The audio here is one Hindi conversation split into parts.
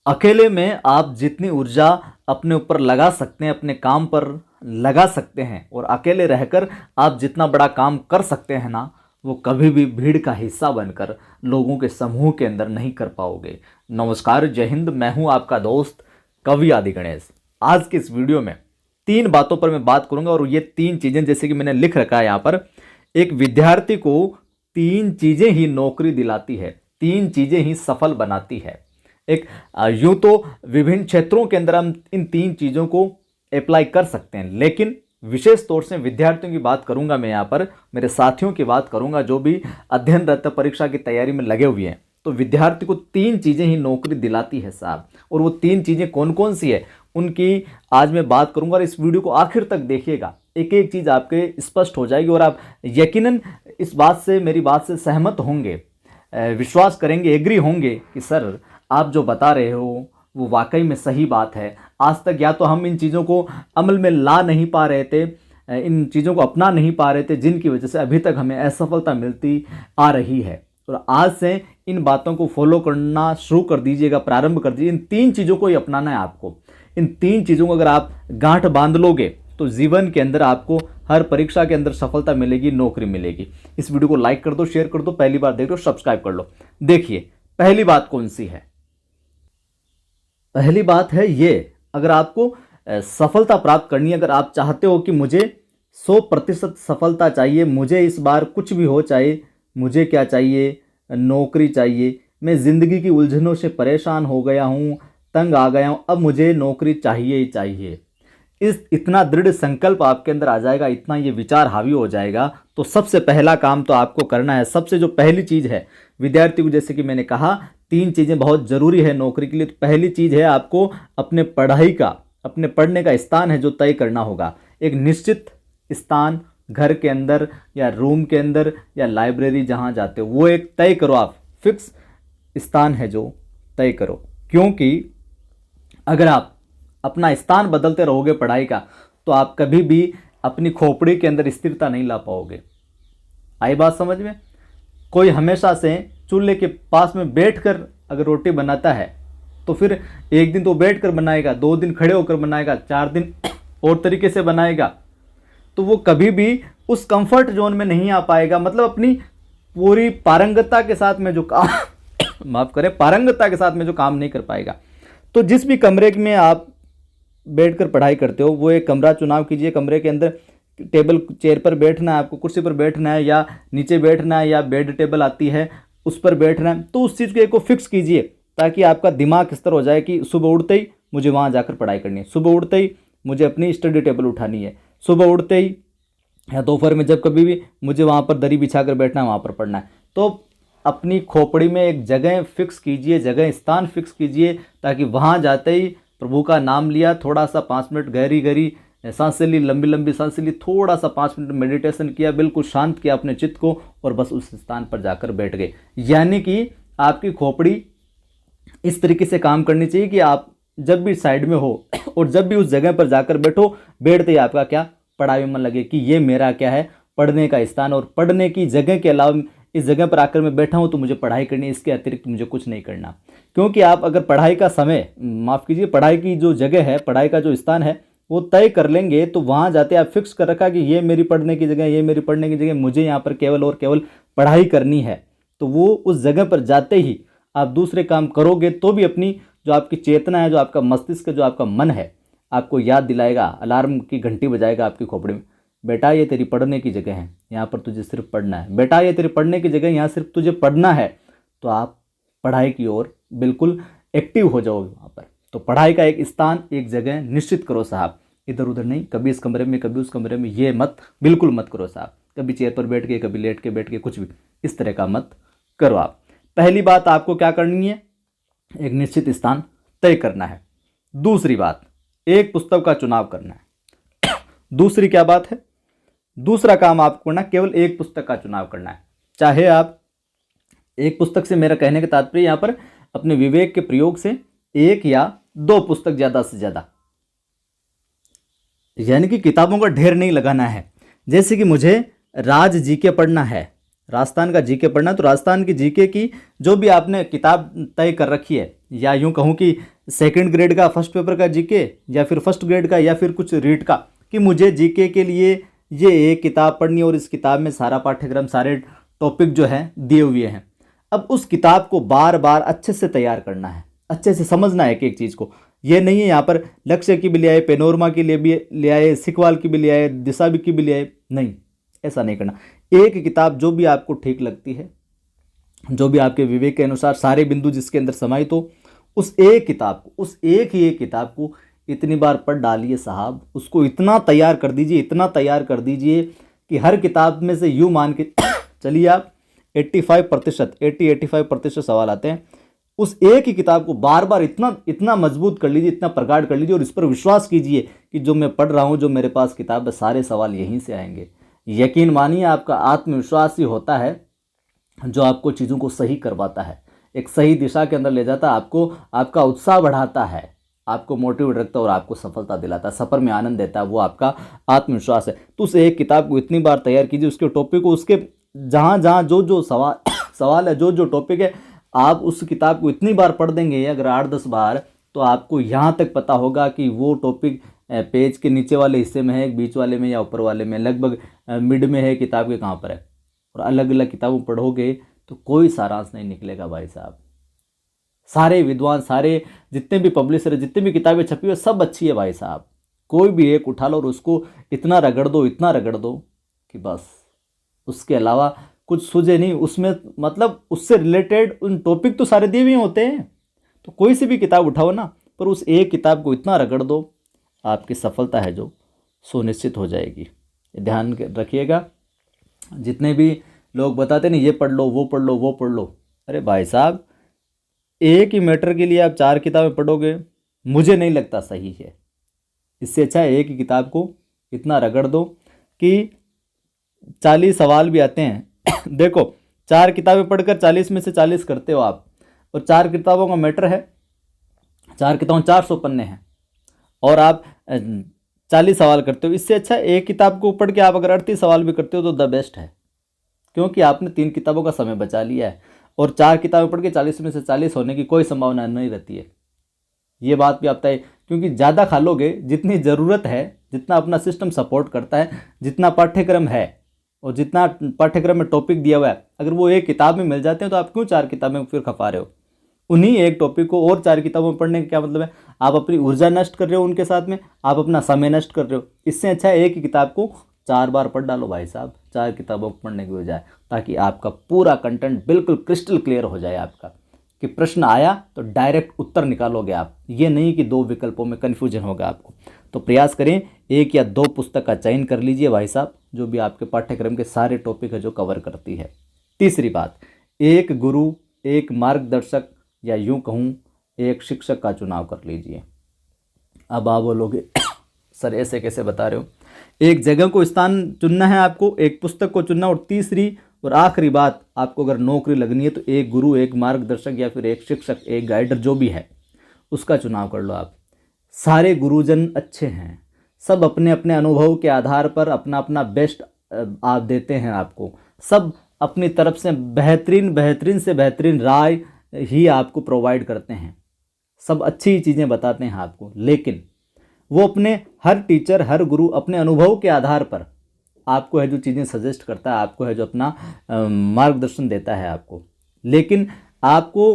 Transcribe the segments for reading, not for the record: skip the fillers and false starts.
अकेले में आप जितनी ऊर्जा अपने ऊपर लगा सकते हैं, अपने काम पर लगा सकते हैं, और अकेले रहकर आप जितना बड़ा काम कर सकते हैं ना, वो कभी भी भीड़ का हिस्सा बनकर लोगों के समूह के अंदर नहीं कर पाओगे। नमस्कार, जय हिंद। मैं हूं आपका दोस्त कवि आदि गणेश। आज के इस वीडियो में 3 बातों पर मैं बात करूंगा, और ये 3 चीज़ें जैसे कि मैंने लिख रखा है यहाँ पर, एक विद्यार्थी को 3 चीज़ें ही नौकरी दिलाती है, 3 चीज़ें ही सफल बनाती है। एक यूं तो विभिन्न क्षेत्रों के अंदर हम इन 3 चीज़ों को अप्लाई कर सकते हैं, लेकिन विशेष तौर से विद्यार्थियों की बात करूंगा मैं यहाँ पर, मेरे साथियों की बात करूंगा जो भी अध्ययनरत परीक्षा की तैयारी में लगे हुए हैं। तो विद्यार्थी को 3 चीज़ें ही नौकरी दिलाती है साहब, और वो 3 चीज़ें कौन कौन सी है उनकी आज मैं बात करूंगा। और इस वीडियो को आखिर तक देखिएगा, एक एक चीज़ आपके स्पष्ट हो जाएगी और आप यकीनन इस बात से, मेरी बात से सहमत होंगे, विश्वास करेंगे, एग्री होंगे कि सर आप जो बता रहे हो वो वाकई में सही बात है। आज तक या तो हम इन चीज़ों को अमल में ला नहीं पा रहे थे, इन चीज़ों को अपना नहीं पा रहे थे, जिनकी वजह से अभी तक हमें असफलता मिलती आ रही है। और आज से इन बातों को फॉलो करना शुरू कर दीजिएगा, प्रारंभ कर दीजिए। इन 3 चीज़ों को ही अपनाना है आपको। इन 3 चीज़ों को अगर आप गांठ बांध लोगे तो जीवन के अंदर आपको हर परीक्षा के अंदर सफलता मिलेगी, नौकरी मिलेगी। इस वीडियो को लाइक कर दो, शेयर कर दो, पहली बार देख रहे हो सब्सक्राइब कर लो। देखिए पहली बात कौन सी है। पहली बात है ये, अगर आपको सफलता प्राप्त करनी है, अगर आप चाहते हो कि मुझे 100% सफलता चाहिए, मुझे इस बार कुछ भी हो, चाहे मुझे क्या चाहिए, नौकरी चाहिए, मैं ज़िंदगी की उलझनों से परेशान हो गया हूँ, तंग आ गया हूँ, अब मुझे नौकरी चाहिए ही चाहिए। इतना दृढ़ संकल्प आपके अंदर आ जाएगा, इतना ये विचार हावी हो जाएगा, तो सबसे पहला काम तो आपको करना है। सबसे जो पहली चीज़ है विद्यार्थी को, जैसे कि मैंने कहा 3 चीज़ें बहुत ज़रूरी है नौकरी के लिए। तो पहली चीज़ है आपको अपने पढ़ाई का, अपने पढ़ने का स्थान है जो तय करना होगा। एक निश्चित स्थान, घर के अंदर या रूम के अंदर या लाइब्रेरी जहाँ जाते हो, वो एक तय करो। आप फिक्स स्थान है जो तय करो, क्योंकि अगर आप अपना स्थान बदलते रहोगे पढ़ाई का, तो आप कभी भी अपनी खोपड़ी के अंदर स्थिरता नहीं ला पाओगे। आई बात समझ में? कोई हमेशा से चूल्हे के पास में बैठकर अगर रोटी बनाता है, तो फिर एक दिन तो बैठकर बनाएगा, 2 दिन खड़े होकर बनाएगा, 4 दिन और तरीके से बनाएगा, तो वो कभी भी उस कंफर्ट जोन में नहीं आ पाएगा। मतलब अपनी पूरी पारंगतता के साथ में जो काम माफ करें, पारंगतता के साथ में जो काम नहीं कर पाएगा। तो जिस भी कमरे में आप बैठकर पढ़ाई करते हो, वो एक कमरा चुनाव कीजिए। कमरे के अंदर टेबल चेयर पर बैठना है, आपको कुर्सी पर बैठना है, या नीचे बैठना है, या बेड टेबल आती है उस पर बैठना है। तो उस चीज़ को फिक्स कीजिए, ताकि आपका दिमाग इस तरह हो जाए कि सुबह उठते ही मुझे वहाँ जाकर पढ़ाई करनी है, सुबह उठते ही मुझे अपनी स्टडी टेबल उठानी है, सुबह उठते ही या दोपहर में जब कभी भी मुझे वहाँ पर दरी बिछा कर बैठना है, वहाँ पर पढ़ना है। तो अपनी खोपड़ी में एक जगह फिक्स कीजिए, जगह स्थान फिक्स कीजिए, ताकि वहाँ जाते ही प्रभु का नाम लिया, थोड़ा सा 5 मिनट गहरी गहरी सांसें ली, लंबी लंबी सांसें ली, थोड़ा सा 5 मिनट मेडिटेशन किया, बिल्कुल शांत किया अपने चित्त को, और बस उस स्थान पर जाकर बैठ गए। यानी कि आपकी खोपड़ी इस तरीके से काम करनी चाहिए कि आप जब भी साइड में हो और जब भी उस जगह पर जाकर बैठो, बैठते ही आपका क्या, पढ़ाई में मन लगे कि ये मेरा क्या है, पढ़ने का स्थान, और पढ़ने की जगह के अलावा इस जगह पर आकर मैं बैठा हूँ तो मुझे पढ़ाई करनी है, इसके अतिरिक्त मुझे कुछ नहीं करना। क्योंकि आप अगर पढ़ाई का समय, माफ़ कीजिए, पढ़ाई की जो जगह है, पढ़ाई का जो स्थान है वो तय कर लेंगे, तो वहाँ जाते आप फिक्स कर रखा कि ये मेरी पढ़ने की जगह, ये मेरी पढ़ने की जगह, मुझे यहाँ पर केवल और केवल पढ़ाई करनी है। तो वो उस जगह पर जाते ही आप दूसरे काम करोगे तो भी अपनी जो आपकी चेतना है, जो आपका मस्तिष्क, जो आपका मन है, आपको याद दिलाएगा, अलार्म की घंटी बजाएगा आपकी खोपड़ी में, बेटा ये तेरी पढ़ने की जगह है, यहाँ पर तुझे सिर्फ पढ़ना है, बेटा ये तेरी पढ़ने की जगह, यहाँ सिर्फ तुझे पढ़ना है। तो आप पढ़ाई की ओर बिल्कुल एक्टिव हो जाओगे वहाँ पर। तो पढ़ाई का एक स्थान, एक जगह निश्चित करो साहब, इधर उधर नहीं, कभी इस कमरे में कभी उस कमरे में, ये मत, बिल्कुल मत करो साहब। कभी चेयर पर बैठ के, कभी लेट के बैठ के, कुछ भी इस तरह का मत करो आप। पहली बात आपको क्या करनी है, एक निश्चित स्थान तय करना है। दूसरी बात, एक पुस्तक का चुनाव करना है। दूसरी क्या बात है, दूसरा काम आपको करना, केवल एक पुस्तक का चुनाव करना है। चाहे आप एक पुस्तक से, मेरा कहने का तात्पर्य यहाँ पर अपने विवेक के प्रयोग से 1 या 2 पुस्तक ज़्यादा से ज़्यादा, यानी कि किताबों का ढेर नहीं लगाना है। जैसे कि मुझे राज जीके पढ़ना है, राजस्थान का जीके पढ़ना है तो राजस्थान की जीके की जो भी आपने किताब तय कर रखी है, या यूं कहूँ कि सेकंड ग्रेड का फर्स्ट पेपर का जीके, या फिर फर्स्ट ग्रेड का, या फिर कुछ रीट का, कि मुझे जीके के लिए ये एक किताब पढ़नी है और इस किताब में सारा पाठ्यक्रम, सारे टॉपिक जो है दिए हुए हैं। अब उस किताब को बार बार अच्छे से तैयार करना है, अच्छे से समझना है एक एक चीज़ को। ये नहीं है यहाँ पर लक्ष्य की भी ले आए, पेनोरमा की लिए भी ले आए, सिकवाल की भी ले आए, दिशा की भी ले आए, नहीं, ऐसा नहीं करना। एक किताब जो भी आपको ठीक लगती है, जो भी आपके विवेक के अनुसार सारे बिंदु जिसके अंदर समाहित हो, उस एक किताब को, उस एक ही एक किताब को इतनी बार पढ़ डालिए साहब, उसको इतना तैयार कर दीजिए, इतना तैयार कर दीजिए कि हर किताब में से यूँ मान के चलिए आप 85% 80-85% सवाल आते हैं। उस एक ही किताब को बार बार इतना इतना मजबूत कर लीजिए, इतना प्रगाढ़ कर लीजिए और इस पर विश्वास कीजिए कि जो मैं पढ़ रहा हूँ, जो मेरे पास किताब है, सारे सवाल यहीं से आएंगे। यकीन मानिए, आपका आत्मविश्वास ही होता है जो आपको चीज़ों को सही करवाता है, एक सही दिशा के अंदर ले जाता है, आपको आपका उत्साह बढ़ाता है, आपको मोटिवेट रखता है और आपको सफलता दिलाता है, सफ़र में आनंद देता है, वो आपका आत्मविश्वास है। तो उस एक किताब को इतनी बार तैयार कीजिए, उसके टॉपिक को, उसके जहाँ जहाँ जो जो सवाल है, जो जो टॉपिक है, आप उस किताब को इतनी बार पढ़ देंगे अगर 8-10 बार, तो आपको यहाँ तक पता होगा कि वो टॉपिक पेज के नीचे वाले हिस्से में है, बीच वाले में, या ऊपर वाले में, लगभग मिड में है, किताब के कहाँ पर है। और अलग अलग किताबों पढ़ोगे तो कोई सारांश नहीं निकलेगा भाई साहब। सारे विद्वान, सारे जितने भी पब्लिशर, जितनी भी किताबें छपी हुई, सब अच्छी है भाई साहब। कोई भी एक उठा लो और उसको इतना रगड़ दो, इतना रगड़ दो कि बस उसके अलावा कुछ सूझे नहीं उसमें। मतलब उससे रिलेटेड उन टॉपिक तो सारे दिए हुए होते हैं, तो कोई सी भी किताब उठाओ ना, पर उस एक किताब को इतना रगड़ दो, आपकी सफलता है जो सुनिश्चित हो जाएगी। ध्यान रखिएगा। जितने भी लोग बताते नहीं, ये पढ़ लो, वो पढ़ लो, वो पढ़ लो, अरे भाई साहब, एक ही मैटर के लिए आप 4 किताबें पढ़ोगे, मुझे नहीं लगता सही है। इससे अच्छा है एक ही किताब को इतना रगड़ दो कि 40 सवाल भी आते हैं देखो, 4 किताबें पढ़कर 40 में से 40 करते हो आप, और 4 किताबों का मैटर है, 4 किताबों 400 पन्ने हैं, और आप 40 सवाल करते हो। इससे अच्छा एक किताब को पढ़ के आप अगर 38 सवाल भी करते हो तो द बेस्ट है, क्योंकि आपने 3 किताबों का समय बचा लिया है। और 4 किताबें पढ़ के 40 में से 40 होने की कोई संभावना नहीं रहती है। ये बात भी आप तय, क्योंकि ज़्यादा खा लोगे, जितनी ज़रूरत है, जितना अपना सिस्टम सपोर्ट करता है, जितना पाठ्यक्रम है और जितना पाठ्यक्रम में टॉपिक दिया हुआ है, अगर वो एक किताब में मिल जाते हैं तो आप क्यों 4 किताबें फिर खपा रहे हो? उन्हीं एक टॉपिक को और 4 किताबों में पढ़ने का क्या मतलब है? आप अपनी ऊर्जा नष्ट कर रहे हो, उनके साथ में आप अपना समय नष्ट कर रहे हो। इससे अच्छा है एक ही किताब को 4 बार पढ़ डालो भाई साहब, 4 किताबों को पढ़ने की बजाय, ताकि आपका पूरा कंटेंट बिल्कुल क्रिस्टल क्लियर हो जाए आपका, कि प्रश्न आया तो डायरेक्ट उत्तर निकालोगे आप, ये नहीं कि 2 विकल्पों में कन्फ्यूजन होगा आपको। तो प्रयास करें 1 या 2 पुस्तक का चयन कर लीजिए भाई साहब, जो भी आपके पाठ्यक्रम के सारे टॉपिक है जो कवर करती है। तीसरी बात, एक गुरु, एक मार्गदर्शक, या यूं कहूँ एक शिक्षक का चुनाव कर लीजिए। अब आप बोलोगे सर ऐसे कैसे बता रहे हो? एक जगह को स्थान चुनना है आपको, एक पुस्तक को चुनना, और तीसरी और आखिरी बात, आपको अगर नौकरी लगनी है तो एक गुरु, एक मार्गदर्शक, या फिर एक शिक्षक, एक गाइडर जो भी है, उसका चुनाव कर लो आप। सारे गुरुजन अच्छे हैं, सब अपने अपने अनुभव के आधार पर अपना अपना बेस्ट आप देते हैं आपको, सब अपनी तरफ से बेहतरीन से बेहतरीन राय ही आपको प्रोवाइड करते हैं, सब अच्छी चीज़ें बताते हैं आपको। लेकिन वो अपने, हर टीचर, हर गुरु अपने अनुभव के आधार पर आपको है जो चीज़ें सजेस्ट करता है, आपको है जो अपना मार्गदर्शन देता है आपको। लेकिन आपको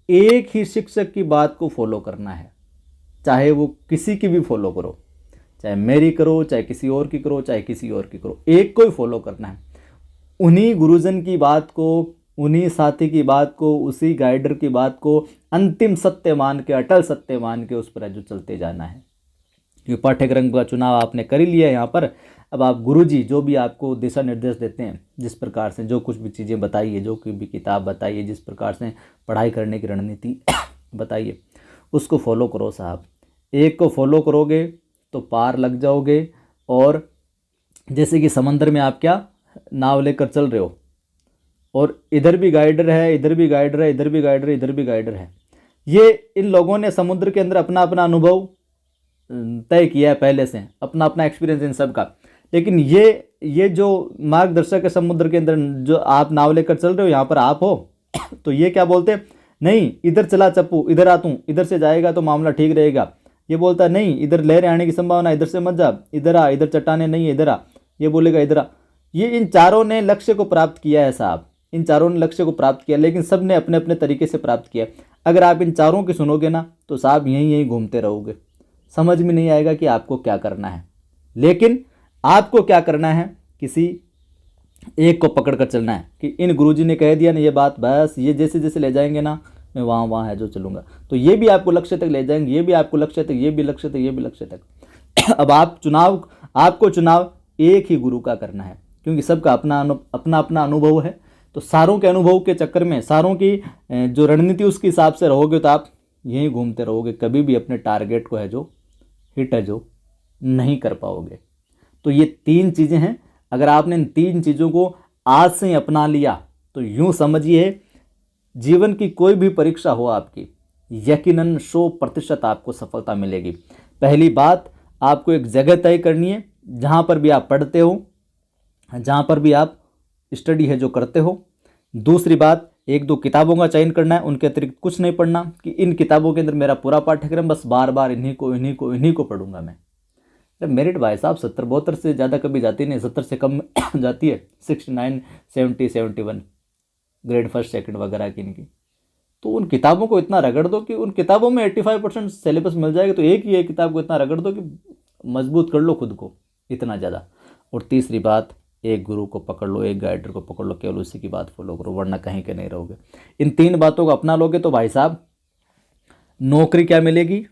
एक ही शिक्षक की बात को फॉलो करना है, चाहे वो किसी की भी फॉलो करो, चाहे मेरी करो, चाहे किसी और की करो, चाहे किसी और की करो, एक को ही फॉलो करना है। उन्हीं गुरुजन की बात को, उन्हीं साथी की बात को, उसी गाइडर की बात को अंतिम सत्य मान के, अटल सत्य मान के उस पर जो चलते जाना है। ये पाठ्यक्रम का चुनाव आपने कर ही लिया है यहाँ पर। अब आप गुरुजी जो भी आपको दिशा निर्देश देते हैं, जिस प्रकार से जो कुछ भी चीज़ें बताइए, जो कोई भी किताब बताइए, जिस प्रकार से पढ़ाई करने की रणनीति बताइए, उसको फॉलो करो साहब। एक को फॉलो करोगे तो पार लग जाओगे। और जैसे कि समंदर में आप क्या नाव लेकर चल रहे हो, और इधर भी गाइडर है, इधर भी गाइडर है, इधर भी गाइडर है, इधर भी गाइडर है। ये इन लोगों ने समुद्र के अंदर अपना अपना अनुभव तय किया है पहले से, अपना अपना एक्सपीरियंस इन सब का। लेकिन ये ये जो मार्गदर्शक है समुद्र के अंदर, जो आप नाव लेकर चल रहे हो, यहाँ पर आप हो, तो ये क्या बोलते हैं, नहीं इधर चला चप्पू, इधर आ तू, इधर से जाएगा तो मामला ठीक रहेगा। ये बोलता है नहीं इधर लहरें आने की संभावना, इधर से मत जा, इधर आ, इधर चट्टाने नहीं है, इधर आ। ये बोलेगा इधर आ। ये इन चारों ने लक्ष्य को प्राप्त किया है साहब, इन चारों ने लक्ष्य को प्राप्त किया, लेकिन सब ने अपने अपने तरीके से प्राप्त किया। अगर आप इन चारों की सुनोगे ना तो साहब यहीं यहीं घूमते रहोगे, समझ में नहीं आएगा कि आपको क्या करना है। लेकिन आपको क्या करना है, किसी एक को पकड़ कर चलना है कि इन गुरुजी ने कह दिया ना ये बात, बस ये जैसे जैसे ले जाएंगे ना, मैं वहाँ है जो चलूँगा, तो ये भी आपको लक्ष्य तक ले जाएंगे, ये भी आपको लक्ष्य तक, ये भी लक्ष्य तक, ये भी लक्ष्य तक। अब आपको चुनाव एक ही गुरु का करना है, क्योंकि सबका अपना अपना अनुभव है। तो सारों के अनुभव के चक्कर में, सारों की जो रणनीति उसके हिसाब से रहोगे तो आप यहीं घूमते रहोगे, कभी भी अपने टारगेट को है जो हिट है जो नहीं कर पाओगे। तो ये 3 चीज़ें हैं, अगर आपने इन 3 चीज़ों को आज से ही अपना लिया तो यूँ समझिए जीवन की कोई भी परीक्षा हो आपकी, यकीनन 100% आपको सफलता मिलेगी। पहली बात, आपको एक जगह तय करनी है जहाँ पर भी आप पढ़ते हो, जहाँ पर भी आप स्टडी है जो करते हो। दूसरी बात, 1-2 किताबों का चयन करना है, उनके अतिरिक्त कुछ नहीं पढ़ना कि इन किताबों के अंदर मेरा पूरा पाठ्यक्रम, बस बार बार इन्हीं को पढ़ूंगा मैं। मेरिट भाई साहब 70-72 से ज़्यादा कभी जाती नहीं, 70 से कम जाती है, 69, 70, 71 ग्रेड फर्स्ट सेकंड वगैरह की इनकी। तो उन किताबों को इतना रगड़ दो कि उन किताबों में 85% सिलेबस मिल जाएगा, तो एक ही एक किताब को इतना रगड़ दो कि मजबूत कर लो खुद को, इतना ज़्यादा। और तीसरी बात, एक गुरु को पकड़ लो, एक गाइडर को पकड़ लो, केवल उसी की बात फॉलो करो, वरना कहीं के नहीं रहोगे। इन 3 बातों को अपना लोगे तो भाई साहब नौकरी क्या मिलेगी,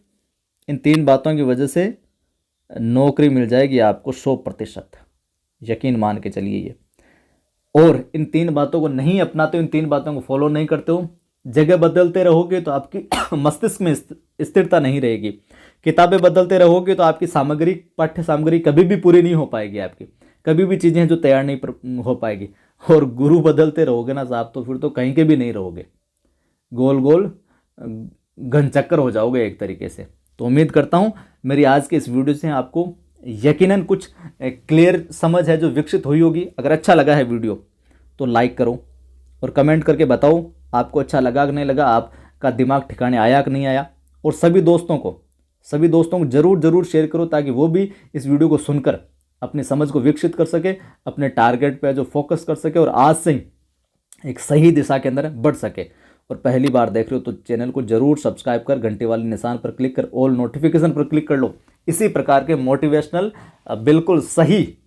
इन 3 बातों की वजह से नौकरी मिल जाएगी आपको 100%, यकीन मान के चलिए ये। और इन 3 बातों को नहीं अपनाते हो, इन 3 बातों को फॉलो नहीं करते हो, जगह बदलते रहोगे तो आपकी मस्तिष्क में स्थिरता नहीं रहेगी। किताबें बदलते रहोगे तो आपकी सामग्री, पाठ्य सामग्री कभी भी पूरी नहीं हो पाएगी, आपकी कभी भी चीज़ें जो तैयार नहीं हो पाएगी। और गुरु बदलते रहोगे ना साहब तो फिर तो कहीं के भी नहीं रहोगे, गोल गोल घन चक्कर हो जाओगे एक तरीके से। तो उम्मीद करता हूँ मेरी आज के इस वीडियो से आपको यकीनन कुछ क्लियर समझ है जो विकसित हुई होगी। अगर अच्छा लगा है वीडियो तो लाइक करो और कमेंट करके बताओ आपको अच्छा लगा कि नहीं लगा, आपका दिमाग ठिकाने आया कि नहीं आया। और सभी दोस्तों को ज़रूर शेयर करो ताकि वो भी इस वीडियो को सुनकर अपनी समझ को विकसित कर सके, अपने टारगेट पे जो फोकस कर सके और आज से ही एक सही दिशा के अंदर बढ़ सके। और पहली बार देख रहे हो तो चैनल को जरूर सब्सक्राइब कर, घंटे वाले निशान पर क्लिक कर, ऑल नोटिफिकेशन पर क्लिक कर लो। इसी प्रकार के मोटिवेशनल, बिल्कुल सही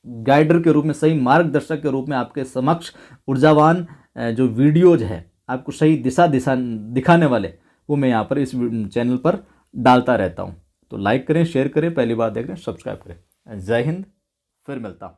गाइडर के रूप में, सही मार्गदर्शक के रूप में आपके समक्ष ऊर्जावान जो वीडियोज है, आपको सही दिशा दिखाने वाले, वो मैं यहाँ पर इस चैनल पर डालता रहता हूँ। तो लाइक करें, शेयर करें, पहली बार देख रहे हैं सब्सक्राइब करें। जय हिंद, फिर मिलता हूँ।